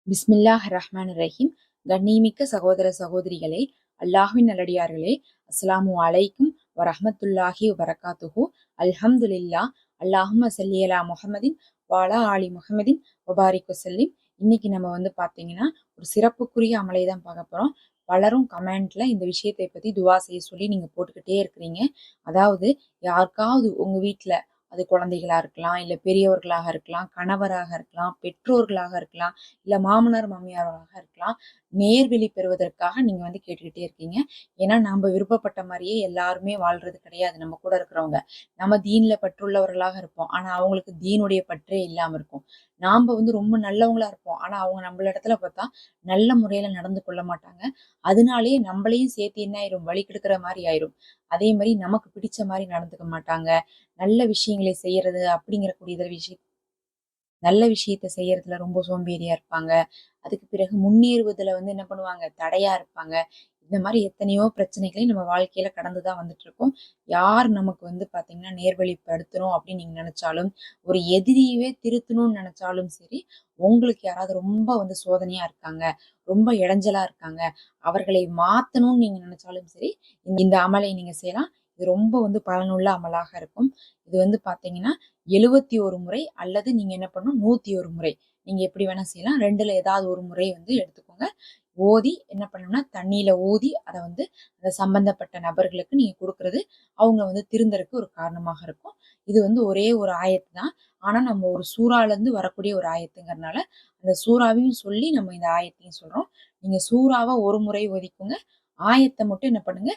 பிஸ்மில்லாஹ் ரஹ்மான் ரஹீம். கண்ணியமிக்க சகோதர சகோதரிகளே, அல்லாஹ்வின் நல்லடியார்களே, அஸ்ஸலாமு அலைக்கும் வரஹ்மத்துல்லாஹி வபரகாத்துஹு. அல்ஹம்துலில்லா. அல்லாஹும்ம ஸல்லி அலா முஹம்மதின் வஅலா ஆலி முஹம்மதின் வபாரிக் வஸல்லிம். இன்னைக்கு நம்ம பாத்தீங்கன்னா ஒரு சிறப்புக்குரிய அமலை தான் பார்க்க போறோம். பலரும் கமெண்ட்ல இந்த விஷயத்தை பத்தி துவா செய்ய சொல்லி நீங்க போட்டுக்கிட்டே இருக்கிறீங்க. அதாவது யாருக்காவது உங்க வீட்டுல, அது குழந்தைகளா இருக்கலாம், இல்ல பெரியவர்களாக இருக்கலாம், கணவராக இருக்கலாம், பெற்றோர்களாக இருக்கலாம், இல்ல மாமனார் மாமியாராக இருக்கலாம், நேர்வழி பெறுவதற்காக நீங்க கேட்டுக்கிட்டே இருக்கீங்க. ஏன்னா நம்ம விருப்பப்பட்ட மாதிரியே எல்லாருமே வாழ்றது கிடையாது. நம்ம கூட இருக்கிறவங்க நம்ம தீன்ல பற்றுள்ளவர்களாக இருப்போம், ஆனா அவங்களுக்கு தீனுடைய பற்றே இல்லாம இருக்கும். நாம ரொம்ப நல்லவங்களா இருப்போம், ஆனா அவங்க நம்மள இடத்துல பார்த்தா நல்ல முறையில நடந்து கொள்ள மாட்டாங்க. அதனாலேயே நம்மளையும் சேர்த்து என்ன ஆயிரும், வழி கெடுக்கிற மாதிரி ஆயிரும். அதே மாதிரி நமக்கு பிடிச்ச மாதிரி நடந்துக்க மாட்டாங்க. நல்ல விஷயங்களை செய்யறது அப்படிங்கிற கூடிய விஷயம், நல்ல விஷயத்த செய்யறதுல ரொம்ப சோம்பேறியா இருப்பாங்க. அதுக்கு பிறகு முன்னேறுவதுல என்ன பண்ணுவாங்க, தடையா இருப்பாங்க. இந்த மாதிரி எத்தனையோ பிரச்சனைகளை நம்ம வாழ்க்கையில கடந்துதான் வந்துட்டு இருக்கோம். யார் நமக்கு பாத்தீங்கன்னா நேர்வழிப்படுத்தணும் அப்படின்னு நீங்க நினைச்சாலும், ஒரு எதிரியவே திருத்தணும்னு நினைச்சாலும் சரி, உங்களுக்கு யாராவது ரொம்ப சோதனையா இருக்காங்க, ரொம்ப இடைஞ்சலா இருக்காங்க, அவர்களை மாத்தணும்னு நீங்க நினைச்சாலும் சரி, இந்த அமலை நீங்க செய்யலாம். இது ரொம்ப பலனுள்ள அமலாக இருக்கும். இது பாத்தீங்கன்னா 71 முறை, அல்லது நீங்க என்ன பண்ணணும், 101 முறை, நீங்க எப்படி வேணா செய்யலாம். ரெண்டுல ஏதாவது ஒரு முறை எடுத்துக்கோங்க. ஓதி என்ன பண்ணணும்னா, தண்ணியில ஊதி அதை அந்த சம்பந்தப்பட்ட நபர்களுக்கு நீங்க கொடுக்கறது அவங்க திருந்தறதுக்கு ஒரு காரணமாக இருக்கும். இது ஒரே ஒரு ஆயத்து தான். ஆனா நம்ம ஒரு சூறால இருந்து வரக்கூடிய ஒரு ஆயத்துங்கிறதுனால அந்த சூறாவையும் சொல்லி நம்ம இந்த ஆயத்தையும் சொல்றோம். நீங்க சூறாவை ஒரு முறை ஓதிக்கோங்க, ஆயத்தை மட்டும் என்ன பண்ணுங்க,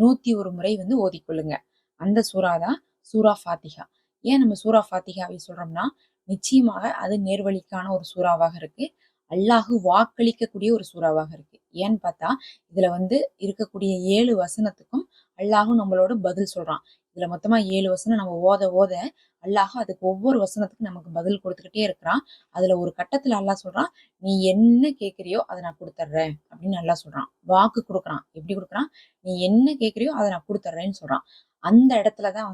101 முறை ஓதிக்கொள்ளுங்க. அந்த சூறா தான் சூரா ஃபாத்திஹா. ஏன் நம்ம சூரா ஃபாத்திஹாவை சொல்றோம்னா, நிச்சயமாக அது நேர்வழிக்கான ஒரு சூறாவாக இருக்கு. அல்லாஹு வாக்களிக்கக்கூடிய ஒரு சூறாவாக இருக்கு. ஏன்னு பார்த்தா, இதுல இருக்கக்கூடிய 7 வசனத்துக்கும் அல்லாஹு நம்மளோட பதில் சொல்றான். இதுல மொத்தமா 7 வசனம் நம்ம ஓத ஓத அல்லாஹு அதுக்கு ஒவ்வொரு வசனத்துக்கும் நமக்கு பதில் கொடுத்துக்கிட்டே இருக்கிறான். அதுல ஒரு கட்டத்துல அல்லாஹ் சொல்றான், நீ என்ன கேட்கிறியோ அதை நான் கொடுத்துட்றேன் அப்படின்னு அல்லாஹ் சொல்றான். வாக்கு கொடுக்குறான். எப்படி கொடுக்குறான், நீ என்ன கேட்கிறியோ அதை நான் கொடுத்துட்றேன்னு சொல்றான். அந்த இடத்துலதான்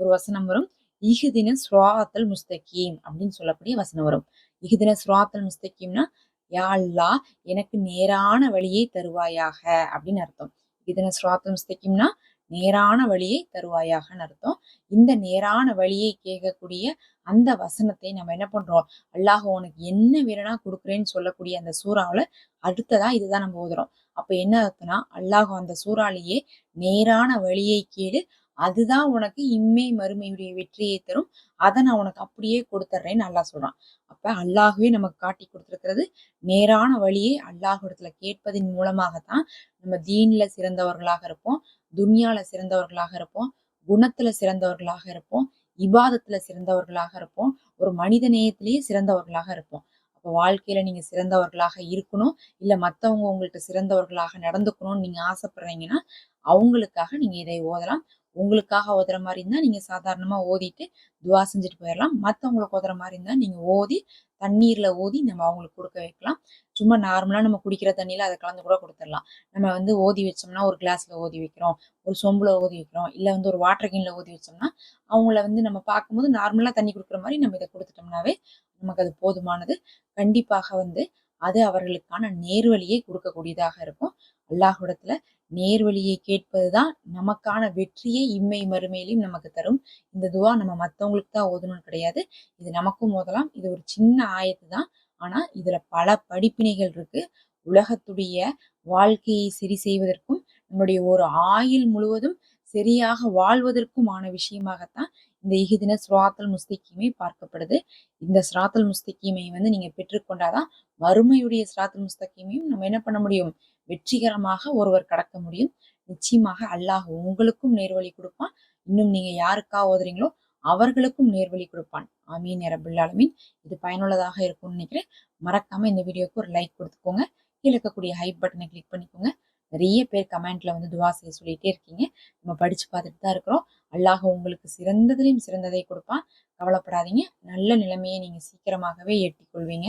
ஒரு வசனம் வரும், இஹ்தின ஸிராத்தல் முஸ்தகீம் அப்படின்னு சொல்லக்கூடிய வசனம் வரும். இஹ்தின ஸிராத்தல் முஸ்தகீம்னா, யா அல்லாஹ் எனக்கு நேரான வழியை தருவாயாக அப்படின்னு அர்த்தம். இஹ்தின ஸிராத்தல் முஸ்தகீம்னா நேரான வழியை தருவாயாகன்னு அர்த்தம். இந்த நேரான வழியை கேட்கக்கூடிய அந்த வசனத்தை நம்ம என்ன பண்றோம், அல்லாஹ் உனக்கு என்ன வேணும்னா கொடுக்குறேன்னு சொல்லக்கூடிய அந்த சூறாவுல அடுத்ததா இதுதான் நம்ம ஓதுறோம். அப்ப என்ன அர்த்தம்னா, அல்லாஹ் அந்த சூறாலேயே நேரான வழியை கேளு, அதுதான் உனக்கு இம்மை மறுமையுடைய வெற்றியை தரும், அதை நான் உனக்கு அப்படியே கொடுத்துட்றேன்னு அல்லாஹ் சொல்றான். அப்ப அல்லாஹுவே நமக்கு காட்டி கொடுத்திருக்கிறது நேரான வழியை அல்லாஹ்விடத்துல கேட்பதின் மூலமாகத்தான் நம்ம தீன்ல சிறந்தவர்களாக இருப்போம், துன்யால சிறந்தவர்களாக இருப்போம், குணத்துல சிறந்தவர்களாக இருப்போம், இபாதத்துல சிறந்தவர்களாக இருப்போம், ஒரு மனித நேயத்திலேயே சிறந்தவர்களாக இருப்போம். அப்போ வாழ்க்கையில நீங்க சிறந்தவர்களாக இருக்கணும், இல்ல மத்தவங்க உங்கள்ட்ட சிறந்தவர்களாக நடந்துக்கணும்னு நீங்க ஆசைப்படுறீங்கன்னா, அவங்களுக்காக நீங்க இதை ஓதலாம். உங்களுக்காக ஓதுற மாதிரி இருந்தா நீங்க சாதாரணமா ஓதிட்டு துவா செஞ்சுட்டு போயிடலாம். மத்தவங்களுக்கு ஓதுற மாதிரி இருந்தா நீங்க ஓதி தண்ணீர்ல ஊதி நம்ம அவங்களுக்கு கொடுக்க வைக்கலாம். சும்மா நார்மலா நம்ம குடிக்கிற தண்ணியில அதை கலந்து கூட கொடுத்துடலாம். நம்ம ஓதி வச்சோம்னா, ஒரு கிளாஸ்ல ஓதி வைக்கிறோம், ஒரு சொம்புல ஓதி வைக்கிறோம், இல்ல ஒரு வாட்டர் கேன்ல ஊதி வச்சோம்னா, அவங்கள நம்ம பார்க்கும்போது நார்மலா தண்ணி கொடுக்குற மாதிரி நம்ம இதை கொடுத்துட்டோம்னாவே நமக்கு அது போதுமானது. கண்டிப்பாக அது அவர்களுக்கான நேர்வழியை கொடுக்கக்கூடியதாக இருக்கும். அல்லாஹ்விடத்துல நேர்வழியை கேட்பதுதான் நமக்கான வெற்றியை இம்மை மறுமையிலும் நமக்கு தரும். இந்த துவா நம்ம மத்தவங்களுக்கு தான் ஓதணும்னு கிடையாது, இது நமக்கும் ஓதலாம். இது ஒரு சின்ன ஆயத்து தான், ஆனா இதுல பல படிப்பினைகள் இருக்கு. உலகத்துடைய வாழ்க்கையை சரி செய்வதற்கும், நம்முடைய ஒரு ஆயுள் முழுவதும் சரியாக வாழ்வதற்குமான விஷயமாகத்தான் இந்த இஹ்தின ஸிராத்தல் முஸ்தகீமை பார்க்கப்படுது. இந்த ஸிராத்தல் முஸ்தகீமை நீங்க பெற்றுக்கொண்டாதான் மறுமையுடைய ஸிராத்தல் முஸ்தகீமையும் நம்ம என்ன பண்ண முடியும், வெற்றிகரமாக ஒருவர் கடக்க முடியும். நிச்சயமாக அல்லாஹ் உங்களுக்கும் நேர்வழி கொடுப்பான். இன்னும் நீங்க யாருக்கா ஓதுறீங்களோ அவர்களுக்கும் நேர்வழி கொடுப்பான். ஆமீன் யா ரப்பல் ஆலமீன். இது பயனுள்ளதாக இருக்கும்னு நினைக்கிறேன். மறக்காம இந்த வீடியோக்கு ஒரு லைக் கொடுத்துக்கோங்க. கீழே இருக்கக்கூடிய ஹைப் பட்டனை கிளிக் பண்ணிக்கோங்க. நிறைய பேர் கமெண்ட்ல துவா செய்ய சொல்லிட்டே இருக்கீங்க. நம்ம படிச்சு பார்த்துட்டு தான் இருக்கிறோம். அல்லாஹ் உங்களுக்கு சிறந்ததிலையும் சிறந்ததை கொடுப்பான். கவலைப்படாதீங்க. நல்ல நிலைமையை நீங்க சீக்கிரமாகவே எட்டிக் கொள்வீங்க.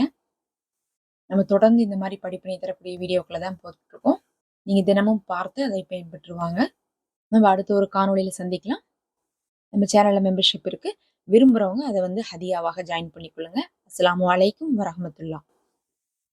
நம்ம தொடர்ந்து இந்த மாதிரி படிப்பினை தரக்கூடிய வீடியோக்களை தான் போட்டுட்டு இருக்கோம். நீங்க தினமும் பார்த்து அதை பயன்பெற்றுவாங்க. நம்ம அடுத்த ஒரு காணொளியில சந்திக்கலாம். நம்ம சேனல்ல மெம்பர்ஷிப் இருக்கு, விரும்புறவங்க அதை ஹதியாவாக ஜாயின் பண்ணிக்கொள்ளுங்க. அஸ்ஸலாமு அலைக்கும் வரஹ்மத்துல்லாஹ்.